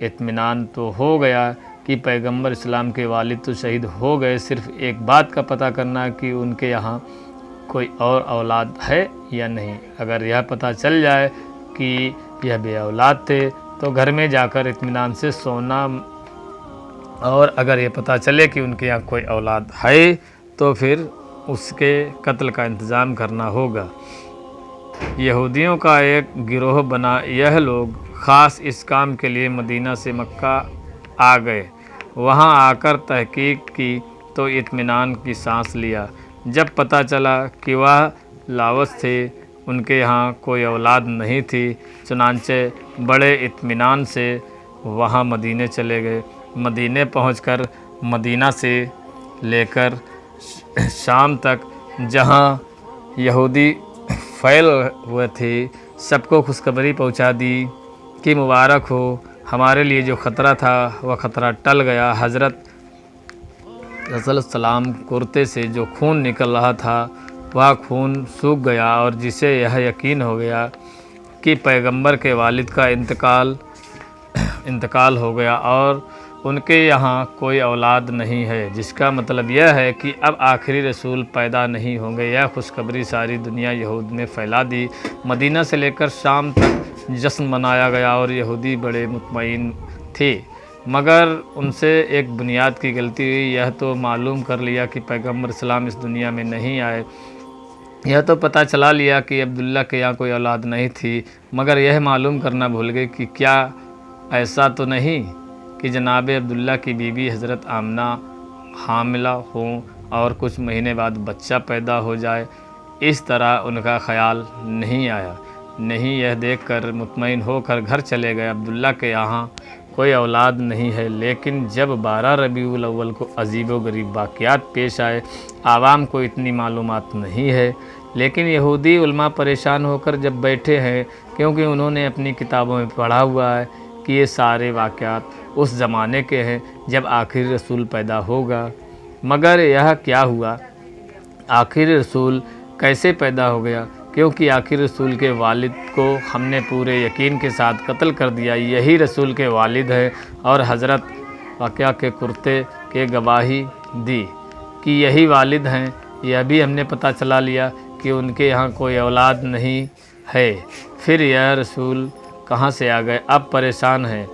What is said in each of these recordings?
اطمینان تو ہو گیا کہ پیغمبر اسلام کے والد تو شہید ہو گئے، صرف ایک بات کا پتہ کرنا کہ ان کے یہاں کوئی اور اولاد ہے یا نہیں۔ اگر یہ پتہ چل جائے کہ یہ بے اولاد تھے تو گھر میں جا کر اطمینان سے سونا، اور اگر یہ پتہ چلے کہ ان کے یہاں کوئی اولاد ہے تو پھر اس کے قتل کا انتظام کرنا ہوگا۔ یہودیوں کا ایک گروہ بنا یہ لوگ خاص اس کام کے لیے مدینہ سے مکہ آ گئے۔ وہاں آ کر تحقیق کی تو اطمینان کی سانس لیا۔ جب پتہ چلا کہ وہ لاوس تھے، ان کے یہاں کوئی اولاد نہیں تھی، چنانچہ بڑے اطمینان سے وہاں مدینے چلے گئے۔ مدینے پہنچ کر مدینہ سے لے کر شام تک جہاں یہودی پھیل ہوئے تھے سب کو خوشخبری پہنچا دی کہ مبارک ہو، ہمارے لیے جو خطرہ تھا وہ خطرہ ٹل گیا۔ حضرت صلی اللہ علیہ وسلم کرتے سے جو خون نکل رہا تھا وہ خون سوکھ گیا، اور جسے یہ یقین ہو گیا کہ پیغمبر کے والد کا انتقال ہو گیا اور ان کے یہاں کوئی اولاد نہیں ہے، جس کا مطلب یہ ہے کہ اب آخری رسول پیدا نہیں ہوں گے۔ یہ خوشخبری ساری دنیا یہود میں پھیلا دی۔ مدینہ سے لے کر شام تک جشن منایا گیا اور یہودی بڑے مطمئن تھے، مگر ان سے ایک بنیاد کی غلطی ہوئی۔ یہ تو معلوم کر لیا کہ پیغمبر اسلام اس دنیا میں نہیں آئے، یہ تو پتہ چلا لیا کہ عبداللہ کے یہاں کوئی اولاد نہیں تھی، مگر یہ معلوم کرنا بھول گئے کہ کیا ایسا تو نہیں کہ جناب عبداللہ کی بیوی حضرت آمنہ حاملہ ہوں اور کچھ مہینے بعد بچہ پیدا ہو جائے۔ اس طرح ان کا خیال نہیں آیا۔ نہیں، یہ دیکھ کر مطمئن ہو کر گھر چلے گئے عبداللہ کے یہاں کوئی اولاد نہیں ہے۔ لیکن جب 12 ربیع الاول کو عجیب و غریب واقعات پیش آئے، عوام کو اتنی معلومات نہیں ہے، لیکن یہودی علماء پریشان ہو کر جب بیٹھے ہیں، کیونکہ انہوں نے اپنی کتابوں میں پڑھا ہوا ہے کہ یہ سارے واقعات اس زمانے کے ہیں جب آخری رسول پیدا ہوگا۔ مگر یہ کیا ہوا؟ آخری رسول کیسے پیدا ہو گیا؟ کیونکہ آخری رسول کے والد کو ہم نے پورے یقین کے ساتھ قتل کر دیا۔ یہی رسول کے والد ہیں، اور حضرت واقعہ کے کرتے کے گواہی دی کہ یہی والد ہیں۔ یہ بھی ہم نے پتہ چلا لیا کہ ان کے یہاں کوئی اولاد نہیں ہے۔ پھر یہ رسول کہاں سے آ گئے؟ اب پریشان ہیں،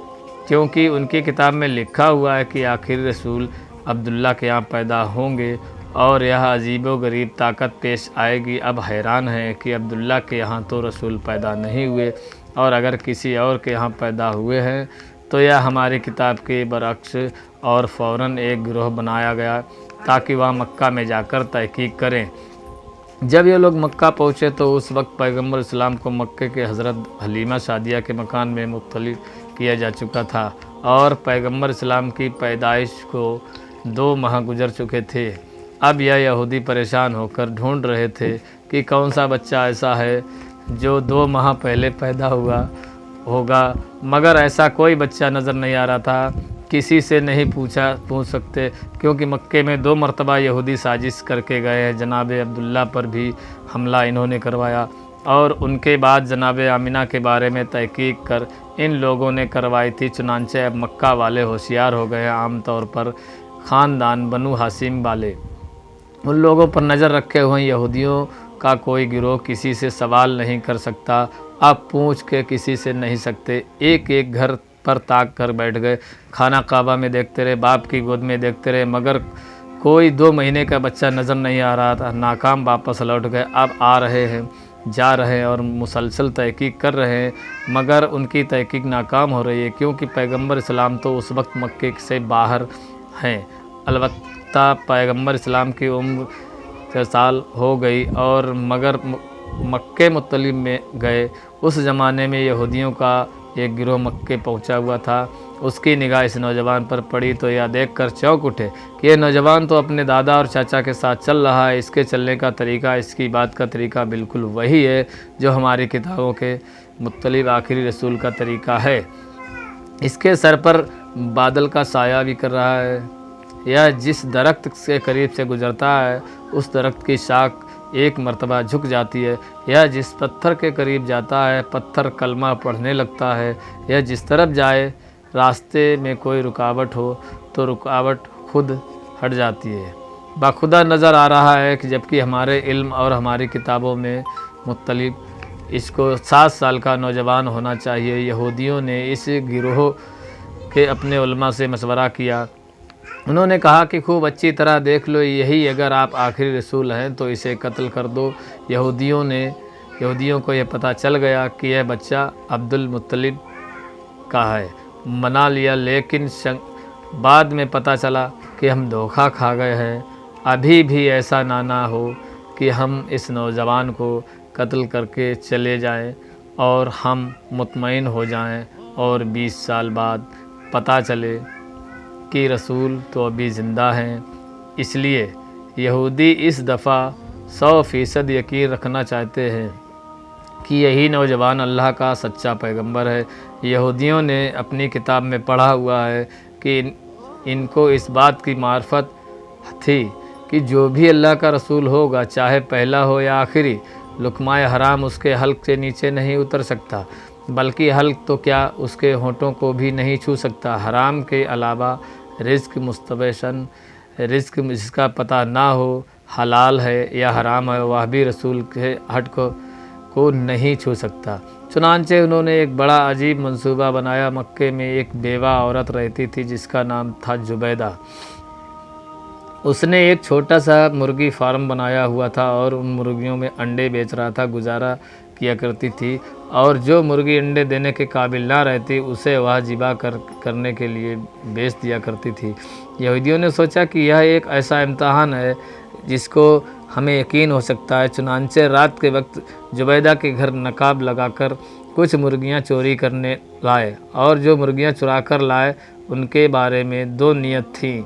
کیونکہ ان کی کتاب میں لکھا ہوا ہے کہ آخری رسول عبداللہ کے یہاں پیدا ہوں گے اور یہ عجیب و غریب طاقت پیش آئے گی۔ اب حیران ہیں کہ عبداللہ کے یہاں تو رسول پیدا نہیں ہوئے، اور اگر کسی اور کے یہاں پیدا ہوئے ہیں تو یہ ہماری کتاب کے برعکس، اور فوراً ایک گروہ بنایا گیا تاکہ وہ مکہ میں جا کر تحقیق کریں۔ جب یہ لوگ مکہ پہنچے تو اس وقت پیغمبر اسلام کو مکہ کے حضرت حلیمہ سعدیہ کے مکان میں مبتلا کیا جا چکا تھا، اور پیغمبر اسلام کی پیدائش کو 2 ماہ گزر چکے تھے۔ اب یہ یہودی پریشان ہو کر ڈھونڈ رہے تھے کہ کون سا بچہ ایسا ہے جو 2 ماہ پہلے پیدا ہوا ہوگا، مگر ایسا کوئی بچہ نظر نہیں آ رہا تھا۔ کسی سے نہیں پوچھ سکتے، کیونکہ مکے میں 2 مرتبہ یہودی سازش کر کے گئے ہیں۔ جناب عبداللہ پر بھی حملہ انہوں نے کروایا، اور ان کے بعد جناب آمنہ کے بارے میں تحقیق کر ان لوگوں نے کروائی تھی۔ چنانچہ اب مکہ والے ہوشیار ہو گئے ہیں، عام طور پر خاندان بنو ہاشم والے ان لوگوں پر نظر رکھے ہوئے۔ یہودیوں کا کوئی گروہ کسی سے سوال نہیں کر سکتا، آپ پوچھ کے کسی سے نہیں سکتے۔ ایک ایک گھر پر تاک کر بیٹھ گئے، خانہ کعبہ میں دیکھتے رہے، باپ کی گود میں دیکھتے رہے، مگر کوئی 2 مہینے کا بچہ نظر نہیں آ رہا تھا۔ ناکام واپس لوٹ گئے۔ اب آ رہے ہیں، جا رہے ہیں اور مسلسل تحقیق کر رہے ہیں، مگر ان کی تحقیق ناکام ہو رہی ہے، کیونکہ پیغمبر اسلام تو اس وقت مکے سے باہر ہیں۔ البتہ پیغمبر اسلام کی عمر 3 سال ہو گئی، اور مگر مکے مطلب میں گئے۔ اس زمانے میں یہودیوں کا ایک گروہ مکے پہنچا ہوا تھا۔ اس کی نگاہ اس نوجوان پر پڑی تو یہ دیکھ کر چونک اٹھے کہ یہ نوجوان تو اپنے دادا اور چاچا کے ساتھ چل رہا ہے۔ اس کے چلنے کا طریقہ، اس کی بات کا طریقہ بالکل وہی ہے جو ہماری کتابوں کے مطلب آخری رسول کا طریقہ ہے۔ اس کے سر پر بادل کا سایہ بھی کر رہا ہے۔ یہ جس درخت کے قریب سے گزرتا ہے اس درخت کی شاخ ایک مرتبہ جھک جاتی ہے۔ یہ جس پتھر کے قریب جاتا ہے پتھر کلمہ پڑھنے لگتا ہے۔ یہ جس طرف جائے راستے میں کوئی رکاوٹ ہو تو رکاوٹ خود ہٹ جاتی ہے۔ باخدا نظر آ رہا ہے کہ جبکہ ہمارے علم اور ہماری کتابوں میں مطلب اس کو 7 سال کا نوجوان ہونا چاہیے۔ یہودیوں نے اس گروہ کے اپنے علماء سے مشورہ کیا۔ انہوں نے کہا کہ خوب اچھی طرح دیکھ لو، یہی اگر آپ آخری رسول ہیں تو اسے قتل کر دو۔ یہودیوں کو یہ پتہ چل گیا کہ یہ بچہ عبد المطلب کا ہے، منا لیا، لیکن بعد میں پتہ چلا کہ ہم دھوکہ کھا گئے ہیں۔ ابھی بھی ایسا نہ ہو کہ ہم اس نوجوان کو قتل کر کے چلے جائیں اور ہم مطمئن ہو جائیں اور 20 سال بعد پتہ چلے کہ رسول تو ابھی زندہ ہیں۔ اس لیے یہودی اس دفعہ 100% یقین رکھنا چاہتے ہیں کہ یہی نوجوان اللہ کا سچا پیغمبر ہے۔ یہودیوں نے اپنی کتاب میں پڑھا ہوا ہے کہ ان کو اس بات کی معرفت تھی کہ جو بھی اللہ کا رسول ہوگا، چاہے پہلا ہو یا آخری، لقمہ حرام اس کے حلق سے نیچے نہیں اتر سکتا، بلکہ حلق تو کیا اس کے ہونٹوں کو بھی نہیں چھو سکتا۔ حرام کے علاوہ رزق مستبشن، رزق جس کا پتہ نہ ہو حلال ہے یا حرام ہے، وہ بھی رسول کے ہٹ کو نہیں چھو سکتا۔ چنانچہ انہوں نے ایک بڑا عجیب منصوبہ بنایا۔ مکے میں ایک بیوہ عورت رہتی تھی جس کا نام تھا زبیدہ۔ اس نے ایک چھوٹا سا مرغی فارم بنایا ہوا تھا اور ان مرغیوں میں انڈے بیچ رہا تھا، گزارا کیا کرتی تھی، اور جو مرغی انڈے دینے کے قابل نہ رہتی اسے وہ ذبح کرنے کے لیے بیچ دیا کرتی تھی۔ یہودیوں نے سوچا کہ یہ ایک ایسا امتحان ہے جس کو ہمیں یقین ہو سکتا ہے۔ چنانچہ رات کے وقت زبیدہ کے گھر نقاب لگا کر کچھ مرغیاں چوری کرنے لائے، اور جو مرغیاں چرا کر لائے ان کے بارے میں 2 نیت تھیں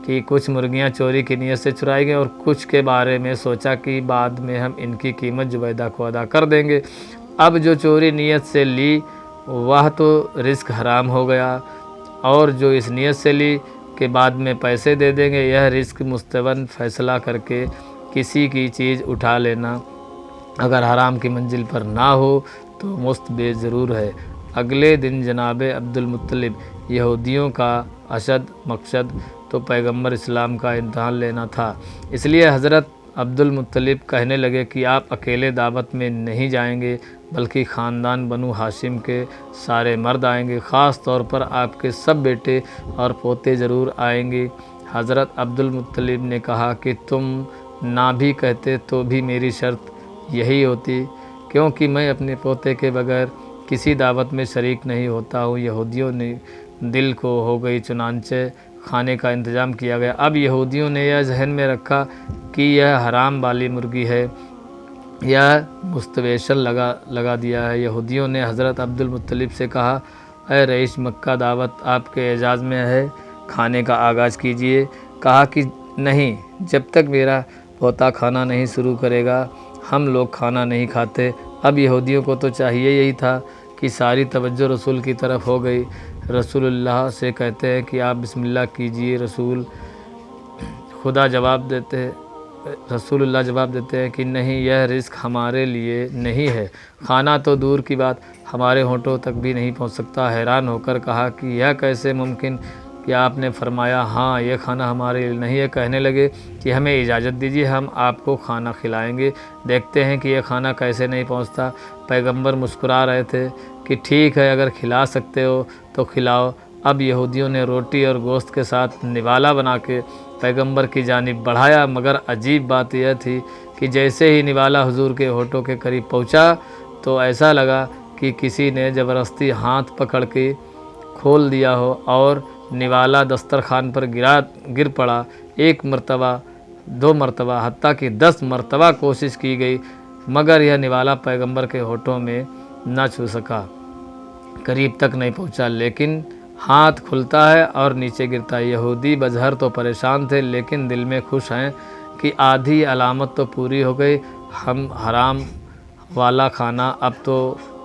کہ کچھ مرغیاں چوری کی نیت سے چرائی گئیں اور کچھ کے بارے میں سوچا کہ بعد میں ہم ان کی قیمت زبیدہ کو ادا کر دیں گے۔ اب جو چوری نیت سے لی وہ تو رزق حرام ہو گیا، اور جو اس نیت سے لی کہ بعد میں پیسے دے دیں گے، یہ رزق مستبن فیصلہ کر کے کسی کی چیز اٹھا لینا اگر حرام کی منزل پر نہ ہو تو مستبد ضرور ہے۔ اگلے دن جناب عبد المطلب یہودیوں کا اشد مقصد تو پیغمبر اسلام کا امتحان لینا تھا، اس لیے حضرت عبد المطلب کہنے لگے کہ آپ اکیلے دعوت میں نہیں جائیں گے، بلکہ خاندان بنو ہاشم کے سارے مرد آئیں گے، خاص طور پر آپ کے سب بیٹے اور پوتے ضرور آئیں گے۔ حضرت عبد المطلب نے کہا کہ تم نہ بھی کہتے تو بھی میری شرط یہی ہوتی، کیونکہ میں اپنے پوتے کے بغیر کسی دعوت میں شریک نہیں ہوتا ہوں۔ یہودیوں نے دل کو ہو گئی، چنانچہ کھانے کا انتظام کیا گیا۔ اب یہودیوں نے یہ ذہن میں رکھا کہ یہ حرام والی مرغی ہے، یہ مستبشر لگا دیا ہے۔ یہودیوں نے حضرت عبد المطلب سے کہا، اے رئیس مکہ، دعوت آپ کے اعزاز میں ہے، کھانے کا آغاز کیجیے۔ کہا کہ نہیں، جب تک میرا پوتا کھانا نہیں شروع کرے گا ہم لوگ کھانا نہیں کھاتے۔ اب یہودیوں کو تو چاہیے یہی تھا کہ ساری توجہ رسول کی طرف ہو گئی۔ رسول اللہ سے کہتے ہیں کہ آپ بسم اللہ کیجیے۔ رسول اللہ جواب دیتے ہیں کہ نہیں، یہ رزق ہمارے لیے نہیں ہے، کھانا تو دور کی بات ہمارے ہونٹوں تک بھی نہیں پہنچ سکتا۔ حیران ہو کر کہا کہ یہ کیسے ممکن کہ آپ نے فرمایا ہاں یہ کھانا ہمارے لیے نہیں ہے۔ کہنے لگے کہ ہمیں اجازت دیجیے، ہم آپ کو کھانا کھلائیں گے، دیکھتے ہیں کہ یہ کھانا کیسے نہیں پہنچتا۔ پیغمبر مسکرا رہے تھے کہ ٹھیک ہے، اگر کھلا سکتے ہو تو کھلاؤ۔ اب یہودیوں نے روٹی اور گوشت کے ساتھ نوالا بنا کے پیغمبر کی جانب بڑھایا، مگر عجیب بات یہ تھی کہ جیسے ہی نوالا حضور کے ہونٹوں کے قریب پہنچا تو ایسا لگا کہ کسی نے زبردستی ہاتھ پکڑ کے کھول دیا ہو اور نوالا دسترخوان پر گر پڑا۔ 1 مرتبہ 2 مرتبہ حتیٰ کہ 10 مرتبہ کوشش کی گئی، مگر یہ نوالا پیغمبر کے ہونٹوں میں نہ چھو سکا، قریب تک نہیں پہنچا، لیکن ہاتھ کھلتا ہے اور نیچے گرتا ہے۔ یہودی بظاہر تو پریشان تھے لیکن دل میں خوش ہیں کہ آدھی علامت تو پوری ہو گئی، ہم حرام والا کھانا اب تو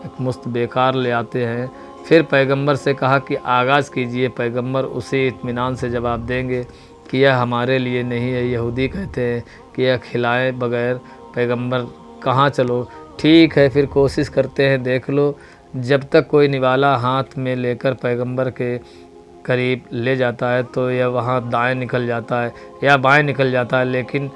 ایک مست بیکار لے آتے ہیں۔ پھر پیغمبر سے کہا کہ آغاز کیجئے۔ پیغمبر اسی اطمینان سے جواب دیں گے کہ یہ ہمارے لیے نہیں ہے۔ یہودی کہتے ہیں کہ یہ کھلائے بغیر پیغمبر کہاں چلو، ٹھیک ہے پھر کوشش کرتے ہیں، دیکھ لو جب تک کوئی نوالا ہاتھ میں لے کر پیغمبر کے قریب لے جاتا ہے تو یہ وہاں دائیں نکل جاتا ہے یا بائیں نکل جاتا ہے، لیکن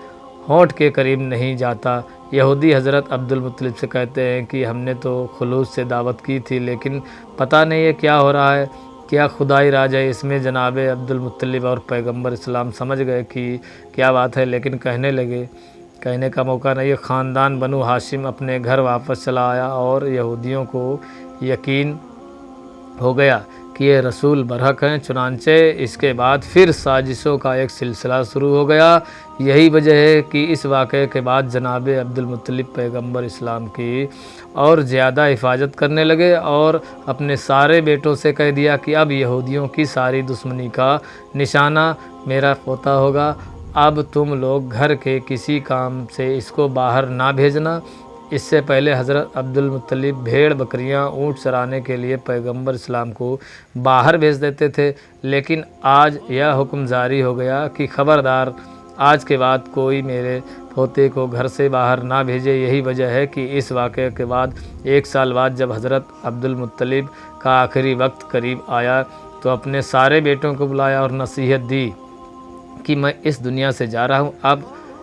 ہونٹ کے قریب نہیں جاتا۔ یہودی حضرت عبد المطلب سے کہتے ہیں کہ ہم نے تو خلوص سے دعوت کی تھی، لیکن پتہ نہیں ہے کیا ہو رہا ہے، کیا خدائی راج ہے اس میں۔ جناب عبد المطلب اور پیغمبر اسلام سمجھ گئے کہ کیا بات ہے، لیکن کہنے لگے، کہنے کا موقع نہیں۔ خاندان بنو ہاشم اپنے گھر واپس چلا آیا اور یہودیوں کو یقین ہو گیا کہ یہ رسول برحق ہیں۔ چنانچہ اس کے بعد پھر سازشوں کا ایک سلسلہ شروع ہو گیا۔ یہی وجہ ہے کہ اس واقعے کے بعد جناب عبد المطلب پیغمبر اسلام کی اور زیادہ حفاظت کرنے لگے اور اپنے سارے بیٹوں سے کہہ دیا کہ اب یہودیوں کی ساری دشمنی کا نشانہ میرا پوتا ہوگا۔ اب تم لوگ گھر کے کسی کام سے اس کو باہر نہ بھیجنا۔ اس سے پہلے حضرت عبد المطلب بھیڑ بکریاں اونٹ چرانے کے لیے پیغمبر اسلام کو باہر بھیج دیتے تھے، لیکن آج یہ حکم جاری ہو گیا کہ خبردار، آج کے بعد کوئی میرے پوتے کو گھر سے باہر نہ بھیجے۔ یہی وجہ ہے کہ اس واقعے کے بعد 1 سال بعد جب حضرت عبد المطلب کا آخری وقت قریب آیا تو اپنے سارے بیٹوں کو بلایا اور نصیحت دی کہ میں اس دنیا سے جا رہا ہوں، اب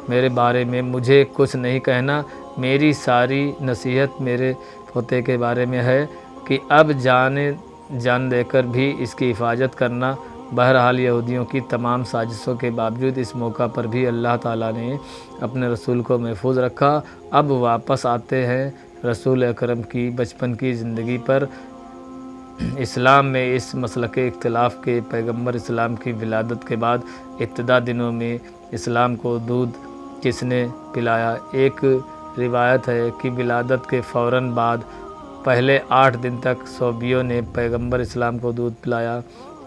میرے بارے میں مجھے کچھ نہیں کہنا۔ میری ساری نصیحت میرے پوتے کے بارے میں ہے کہ اب جان دے کر بھی اس کی حفاظت کرنا۔ بہرحال یہودیوں کی تمام سازشوں کے باوجود اس موقع پر بھی اللہ تعالیٰ نے اپنے رسول کو محفوظ رکھا۔ اب واپس آتے ہیں رسول اکرم کی بچپن کی زندگی پر۔ اسلام میں اس مسلک اختلاف کے پیغمبر اسلام کی ولادت کے بعد ابتدا دنوں میں اسلام کو دودھ کس نے پلایا؟ ایک روایت ہے کہ ولادت کے فوراً بعد پہلے 8 دن تک صوبیوں نے پیغمبر اسلام کو دودھ پلایا۔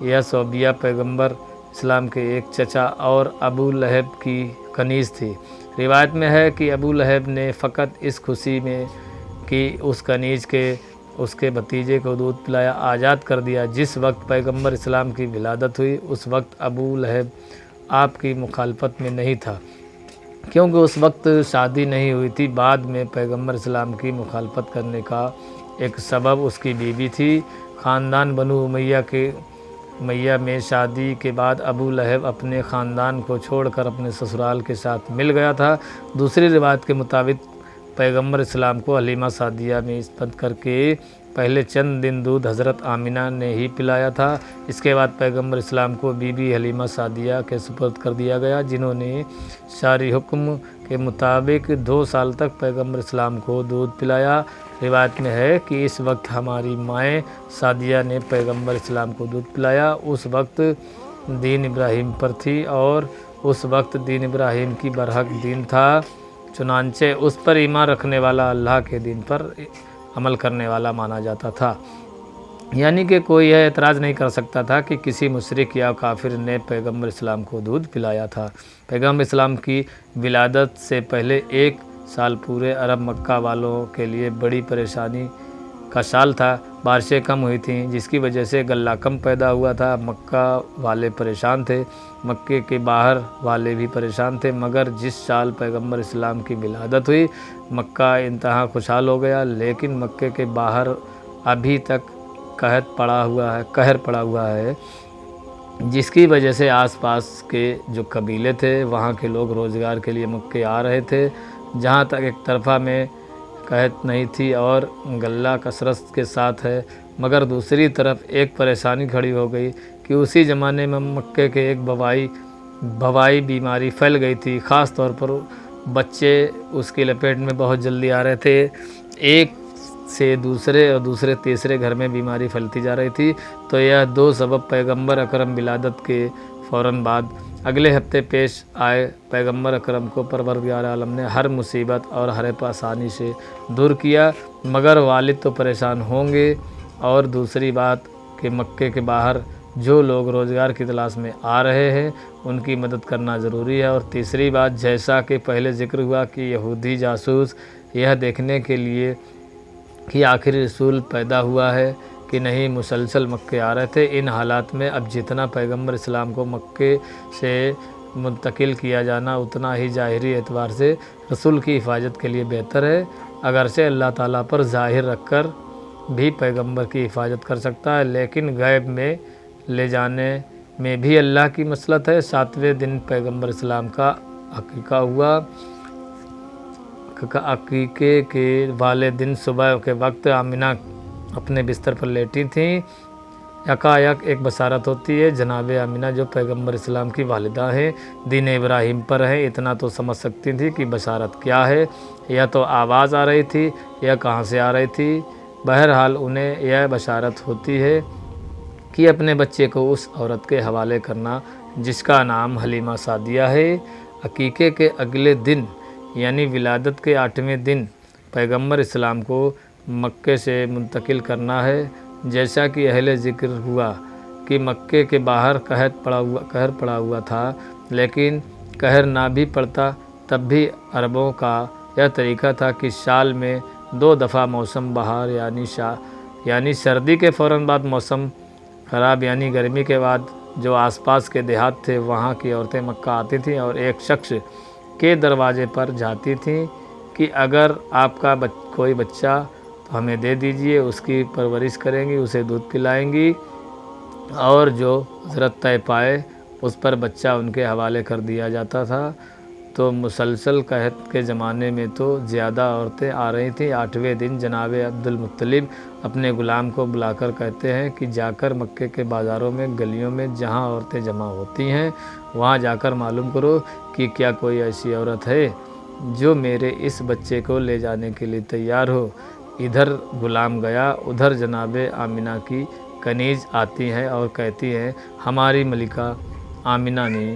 یہ صوبیہ پیغمبر اسلام کے ایک چچا اور ابو لہب کی کنیز تھی۔ روایت میں ہے کہ ابو لہب نے فقط اس خوشی میں کہ اس کنیز کے اس کے بھتیجے کو دودھ پلایا آزاد کر دیا۔ جس وقت پیغمبر اسلام کی ولادت ہوئی اس وقت ابو لہب آپ کی مخالفت میں نہیں تھا، کیونکہ اس وقت شادی نہیں ہوئی تھی۔ بعد میں پیغمبر اسلام کی مخالفت کرنے کا ایک سبب اس کی بیوی تھی۔ خاندان بنو امیہ میں شادی کے بعد ابو لہب اپنے خاندان کو چھوڑ کر اپنے سسرال کے ساتھ مل گیا تھا۔ دوسری روایت کے مطابق پیغمبر اسلام کو حلیمہ سعدیہ میں عصمت کر کے پہلے چند دن دودھ حضرت آمنہ نے ہی پلایا تھا۔ اس کے بعد پیغمبر اسلام کو بی بی حلیمہ سعدیہ کے سپرد کر دیا گیا، جنہوں نے شرعی حکم کے مطابق 2 سال تک پیغمبر اسلام کو دودھ پلایا۔ روایت میں ہے کہ اس وقت ہماری مائیں سعدیہ نے پیغمبر اسلام کو دودھ پلایا۔ اس وقت دین ابراہیم پر تھی اور اس وقت دین ابراہیم کی برحق دین تھا، چنانچہ اس پر ایمان رکھنے والا اللہ کے دین پر عمل کرنے والا مانا جاتا تھا، یعنی کہ کوئی یہ اعتراض نہیں کر سکتا تھا کہ کسی مشرک یا کافر نے پیغمبر اسلام کو دودھ پلایا تھا۔ پیغمبر اسلام کی ولادت سے پہلے 1 سال پورے عرب مکہ والوں کے لیے بڑی پریشانی کا سال تھا۔ بارشیں کم ہوئی تھیں، جس کی وجہ سے غلہ کم پیدا ہوا تھا۔ مکہ والے پریشان تھے، مکے کے باہر والے بھی پریشان تھے، مگر جس سال پیغمبر اسلام کی ولادت ہوئی مکہ انتہا خوشحال ہو گیا، لیکن مکے کے باہر ابھی تک قحط پڑا ہوا ہے، جس کی وجہ سے آس پاس کے جو قبیلے تھے وہاں کے لوگ روزگار کے لیے مکے آ رہے تھے۔ جہاں تک ایک طرفہ میں قحط نہیں تھی اور غلہ کثرت کے ساتھ ہے، مگر دوسری طرف ایک پریشانی کھڑی ہو گئی کہ اسی زمانے میں مکے کے ایک بوائی بیماری پھیل گئی تھی، خاص طور پر بچے اس کی لپیٹ میں بہت جلدی آ رہے تھے۔ ایک سے دوسرے اور دوسرے تیسرے گھر میں بیماری پھیلتی جا رہی تھی، تو یہ 2 سبب پیغمبر اکرم ولادت کے فوراً بعد اگلے ہفتے پیش آئے۔ پیغمبر اکرم کو پروردگار عالم نے ہر مصیبت اور ہر آسانی سے دور کیا، مگر والد تو پریشان ہوں گے، اور دوسری بات کہ مکے کے باہر جو لوگ روزگار کی تلاش میں آ رہے ہیں ان کی مدد کرنا ضروری ہے، اور تیسری بات جیسا کہ پہلے ذکر ہوا کہ یہودی جاسوس یہ دیکھنے کے لیے کہ آخر رسول پیدا ہوا ہے کہ نہیں مسلسل مکے آ رہے تھے۔ ان حالات میں اب جتنا پیغمبر اسلام کو مکے سے منتقل کیا جانا اتنا ہی ظاہری اعتبار سے رسول کی حفاظت کے لیے بہتر ہے، اگرچہ اللہ تعالیٰ پر ظاہر رکھ کر بھی پیغمبر کی حفاظت کر سکتا ہے، لیکن غیب میں لے جانے میں بھی اللہ کی مسلط ہے۔ 7ویں دن پیغمبر اسلام کا عقیقہ ہوا۔ عقیقے کے والے دن صبح کے وقت آمنہ اپنے بستر پر لیٹی تھیں۔ یکایک ایک بشارت ہوتی ہے۔ جناب آمنہ جو پیغمبر اسلام کی والدہ ہیں، دین ابراہیم پر ہیں، اتنا تو سمجھ سکتی تھی کہ بشارت کیا ہے۔ یا تو آواز آ رہی تھی یا کہاں سے آ رہی تھی، بہرحال انہیں یہ بشارت ہوتی ہے کہ اپنے بچے کو اس عورت کے حوالے کرنا جس کا نام حلیمہ سعدیہ ہے۔ عقیقے کے اگلے دن یعنی ولادت کے 8ویں دن پیغمبر اسلام کو مکے سے منتقل کرنا ہے۔ جیسا کہ اہل ذکر ہوا کہ مکے کے باہر قہر پڑا ہوا تھا، لیکن قہر نہ بھی پڑتا تب بھی عربوں کا یہ طریقہ تھا کہ سال میں 2 دفعہ موسم بہار یعنی سردی کے فوراً بعد موسم خراب یعنی گرمی کے بعد جو آس پاس کے دیہات تھے وہاں کی عورتیں مکہ آتی تھیں اور ایک شخص کے دروازے پر جاتی تھیں کہ اگر آپ کا کوئی بچہ تو ہمیں دے دیجئے، اس کی پرورش کریں گی، اسے دودھ پلائیں گی، اور جو حضرت طے پائے اس پر بچہ ان کے حوالے کر دیا جاتا تھا۔ تو مسلسل قحط کے زمانے میں تو زیادہ عورتیں آ رہی تھیں۔ 8ویں دن جناب عبد المطلب اپنے غلام کو بلا کر کہتے ہیں کہ جا کر مکے کے بازاروں میں گلیوں میں جہاں عورتیں جمع ہوتی ہیں وہاں جا کر معلوم کرو کہ کیا کوئی ایسی عورت ہے جو میرے اس بچے کو لے جانے کے لیے تیار ہو۔ ادھر غلام گیا، ادھر جناب آمنہ کی کنیز آتی ہے اور کہتی ہے ہماری ملکہ آمنہ نے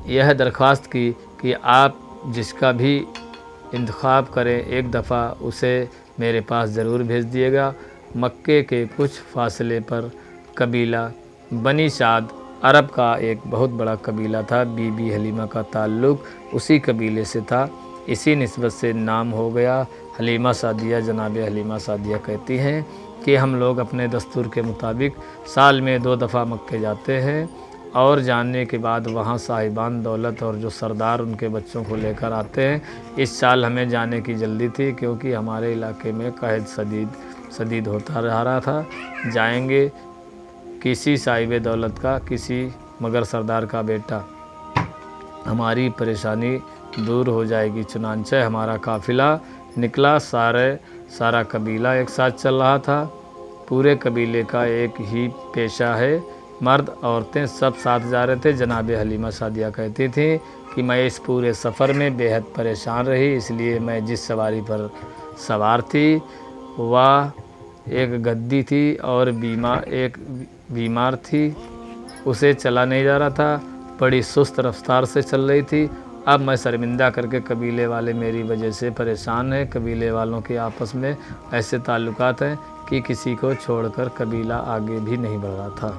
یہ درخواست کی کہ آپ جس کا بھی انتخاب کریں ایک دفعہ اسے میرے پاس ضرور بھیج دیے گا۔ مکے کے کچھ فاصلے پر قبیلہ بنی سعد عرب کا ایک بہت بڑا قبیلہ تھا۔ بی بی حلیمہ کا تعلق اسی قبیلے سے تھا، اسی نسبت سے نام ہو گیا حلیمہ سعدیہ۔ جناب حلیمہ سعدیہ کہتی ہیں کہ ہم لوگ اپنے دستور کے مطابق سال میں 2 دفعہ مکے جاتے ہیں اور جانے کے بعد وہاں صاحبان دولت اور جو سردار ان کے بچوں کو لے کر آتے ہیں۔ اس سال ہمیں جانے کی جلدی تھی کیونکہ ہمارے علاقے میں قحط شدید ہوتا رہا تھا۔ جائیں گے کسی صاحب دولت کا، کسی مگر سردار کا بیٹا، ہماری پریشانی دور ہو جائے گی۔ چنانچہ ہمارا قافلہ نکلا، سارا قبیلہ ایک ساتھ چل رہا تھا۔ پورے قبیلے کا ایک ہی پیشہ ہے، مرد عورتیں سب ساتھ جا رہے تھے۔ جناب حلیمہ سعدیہ کہتی تھیں کہ میں اس پورے سفر میں بے حد پریشان رہی، اس لیے میں جس سواری پر سوار تھی وہ ایک گدی تھی اور ایک بیمار تھی، اسے چلا نہیں جا رہا تھا، بڑی سست رفتار سے چل رہی تھی۔ اب میں شرمندہ کر کے قبیلے والے میری وجہ سے پریشان ہیں۔ قبیلے والوں کے آپس میں ایسے تعلقات ہیں کہ کسی کو چھوڑ کر قبیلہ آگے بھی نہیں بڑھ رہا تھا۔